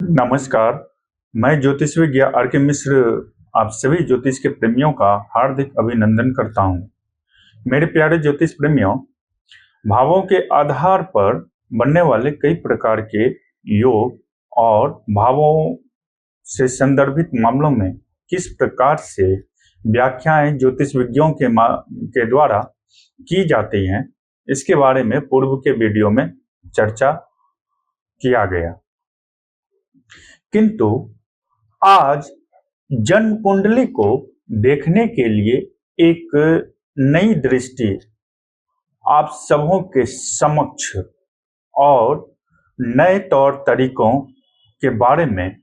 नमस्कार, मैं ज्योतिष विज्ञ आर के मिश्र आप सभी ज्योतिष के प्रेमियों का हार्दिक अभिनंदन करता हूं। मेरे प्यारे ज्योतिष प्रेमियों, भावों के आधार पर बनने वाले कई प्रकार के योग और भावों से संदर्भित मामलों में किस प्रकार से व्याख्याएं ज्योतिष विज्ञों के द्वारा की जाती हैं, इसके बारे में पूर्व के वीडियो में चर्चा किया गया। किंतु आज जन्म कुंडली को देखने के लिए एक नई दृष्टि आप सबों के समक्ष और नए तौर तरीकों के बारे में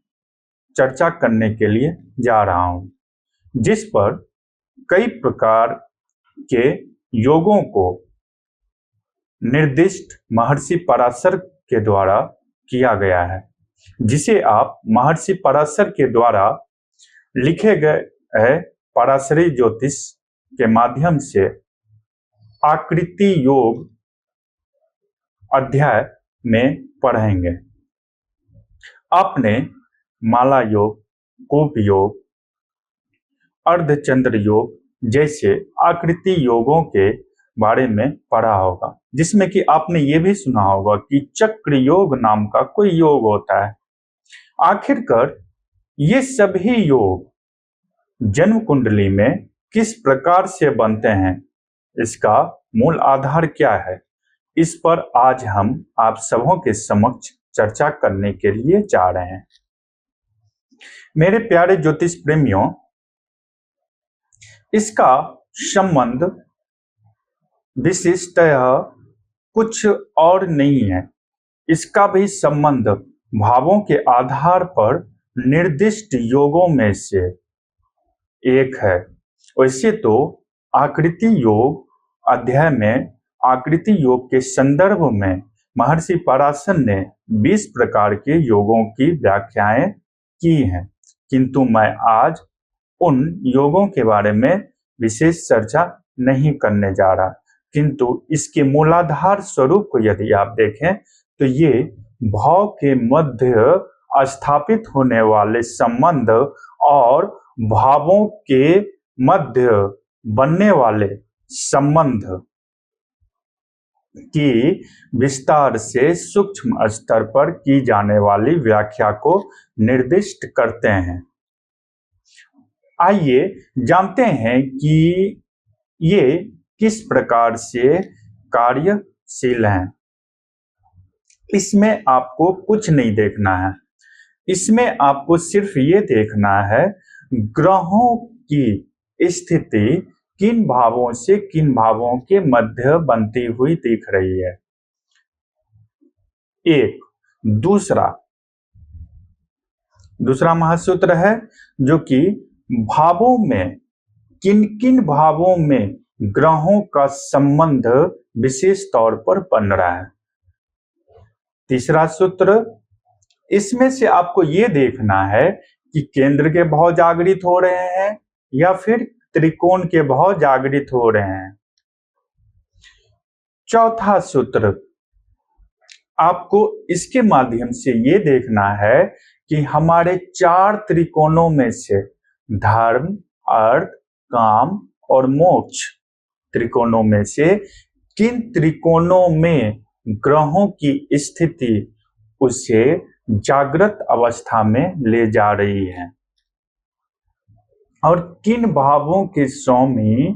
चर्चा करने के लिए जा रहा हूं, जिस पर कई प्रकार के योगों को निर्दिष्ट महर्षि पराशर के द्वारा किया गया है, जिसे आप महर्षि पराशर के द्वारा लिखे गए पराशरी ज्योतिष के माध्यम से आकृति योग अध्याय में पढ़ेंगे। आपने माला योग, कूप योग, अर्धचंद्र योग जैसे आकृति योगों के बारे में पढ़ा होगा, जिसमें कि आपने ये भी सुना होगा कि चक्र योग नाम का कोई योग होता है। आखिरकार ये सभी योग जन्म कुंडली में किस प्रकार से बनते हैं, इसका मूल आधार क्या है, इस पर आज हम आप सबों के समक्ष चर्चा करने के लिए जा रहे हैं। मेरे प्यारे ज्योतिष प्रेमियों, इसका संबंध विशिष्टतः कुछ और नहीं है। इसका भी संबंध भावों के आधार पर निर्दिष्ट योगों में से एक है। वैसे तो आकृति योग अध्याय में आकृति योग के संदर्भ में महर्षि पराशर ने 20 प्रकार के योगों की व्याख्याएं की हैं, किंतु मैं आज उन योगों के बारे में विशेष चर्चा नहीं करने जा रहा, किंतु इसके मूलाधार स्वरूप को यदि आप देखें तो ये भाव के मध्य स्थापित होने वाले संबंध और भावों के मध्य बनने वाले संबंध की विस्तार से सूक्ष्म स्तर पर की जाने वाली व्याख्या को निर्दिष्ट करते हैं। आइए जानते हैं कि ये किस प्रकार से कार्यशील हैं। इसमें आपको कुछ नहीं देखना है, इसमें आपको सिर्फ ये देखना है ग्रहों की स्थिति किन भावों से किन भावों के मध्य बनती हुई दिख रही है। एक दूसरा महासूत्र है जो कि भावों में किन किन भावों में ग्रहों का संबंध विशेष तौर पर बन रहा है। तीसरा सूत्र, इसमें से आपको ये देखना है कि केंद्र के भाव जागृत हो रहे हैं या फिर त्रिकोण के भाव जागृत हो रहे हैं। चौथा सूत्र, आपको इसके माध्यम से ये देखना है कि हमारे 4 त्रिकोणों में से धर्म, अर्थ, काम और मोक्ष त्रिकोणों में से किन त्रिकोणों में ग्रहों की स्थिति उसे जागृत अवस्था में ले जा रही है और किन भावों के स्वामी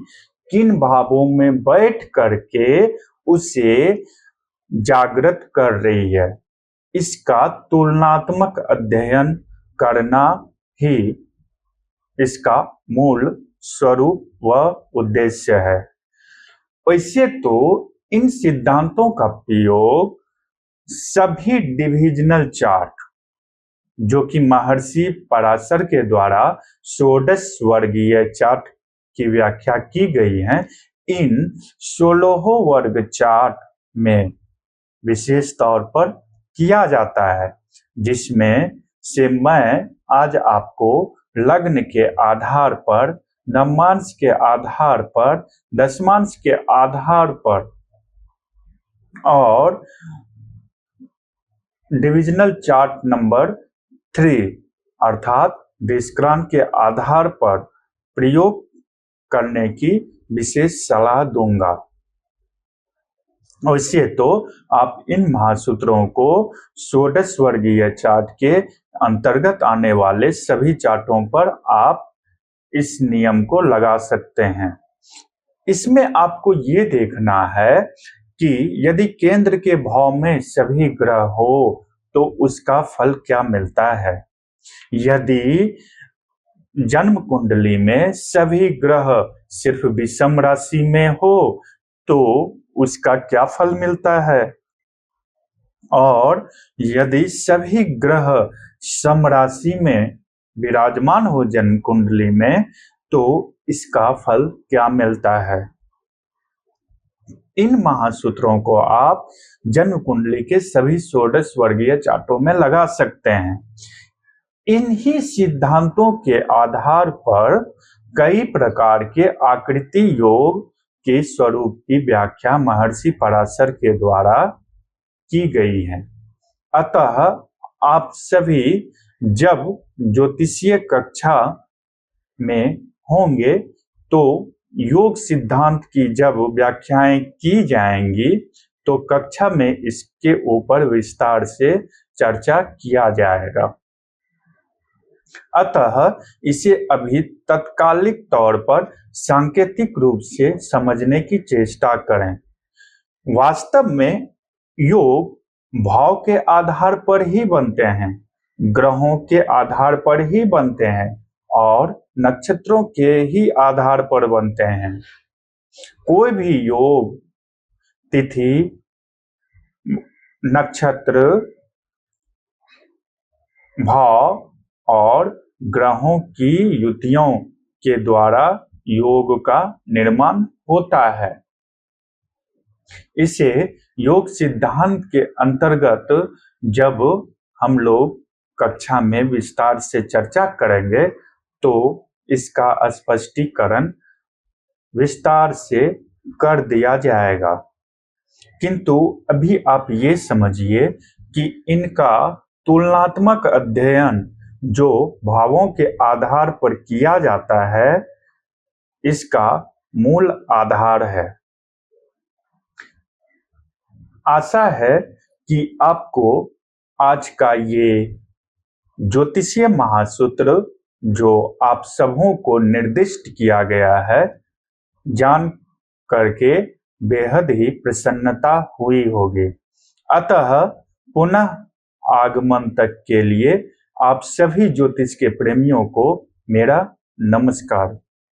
किन भावों में बैठ करके उसे जागृत कर रही है। इसका तुलनात्मक अध्ययन करना ही इसका मूल स्वरूप व उद्देश्य है। वैसे तो इन सिद्धांतों का प्रयोग सभी डिविजनल चार्ट जो कि महर्षि पराशर के द्वारा षोडश वर्गीय चार्ट की व्याख्या की गई है, इन 16 वर्ग चार्ट में विशेष तौर पर किया जाता है, जिसमें से मैं आज आपको लग्न के आधार पर, नवमांश के आधार पर, दशमांश के आधार पर और डिविजनल चार्ट नंबर 3 अर्थात देशक्रम के आधार पर प्रयोग करने की विशेष सलाह दूंगा। वैसे तो आप इन महासूत्रों को षोडश वर्गीय चार्ट के अंतर्गत आने वाले सभी चार्टों पर आप इस नियम को लगा सकते हैं। इसमें आपको ये देखना है कि यदि केंद्र के भाव में सभी ग्रह हो तो उसका फल क्या मिलता है। यदि जन्म कुंडली में सभी ग्रह सिर्फ विषम राशि में हो तो उसका क्या फल मिलता है, और यदि सभी ग्रह सम राशि में विराजमान हो जन्म कुंडली में तो इसका फल क्या मिलता है। इन महासूत्रों को आप जन्म कुंडली के सभी षोडश वर्गीय चार्टों में लगा सकते हैं। इन्हीं सिद्धांतों के आधार पर कई प्रकार के आकृति योग के स्वरूप की व्याख्या महर्षि पराशर के द्वारा की गई है। अतः आप सभी जब ज्योतिषीय कक्षा में होंगे तो योग सिद्धांत की जब व्याख्याएं की जाएंगी तो कक्षा में इसके ऊपर विस्तार से चर्चा किया जाएगा। अतः इसे अभी तत्कालिक तौर पर सांकेतिक रूप से समझने की चेष्टा करें। वास्तव में योग भाव के आधार पर ही बनते हैं, ग्रहों के आधार पर ही बनते हैं और नक्षत्रों के ही आधार पर बनते हैं। कोई भी योग तिथि, नक्षत्र, भाव और ग्रहों की युतियों के द्वारा योग का निर्माण होता है। इसे योग सिद्धांत के अंतर्गत जब हम लोग कक्षा में विस्तार से चर्चा करेंगे तो इसका स्पष्टीकरण विस्तार से कर दिया जाएगा। किंतु अभी आप ये समझिए कि इनका तुलनात्मक अध्ययन जो भावों के आधार पर किया जाता है इसका मूल आधार है। आशा है कि आपको आज का ये ज्योतिषीय महासूत्र जो आप सबों को निर्दिष्ट किया गया है जान करके बेहद ही प्रसन्नता हुई होगी। अतः पुनः आगमन तक के लिए आप सभी ज्योतिष के प्रेमियों को मेरा नमस्कार।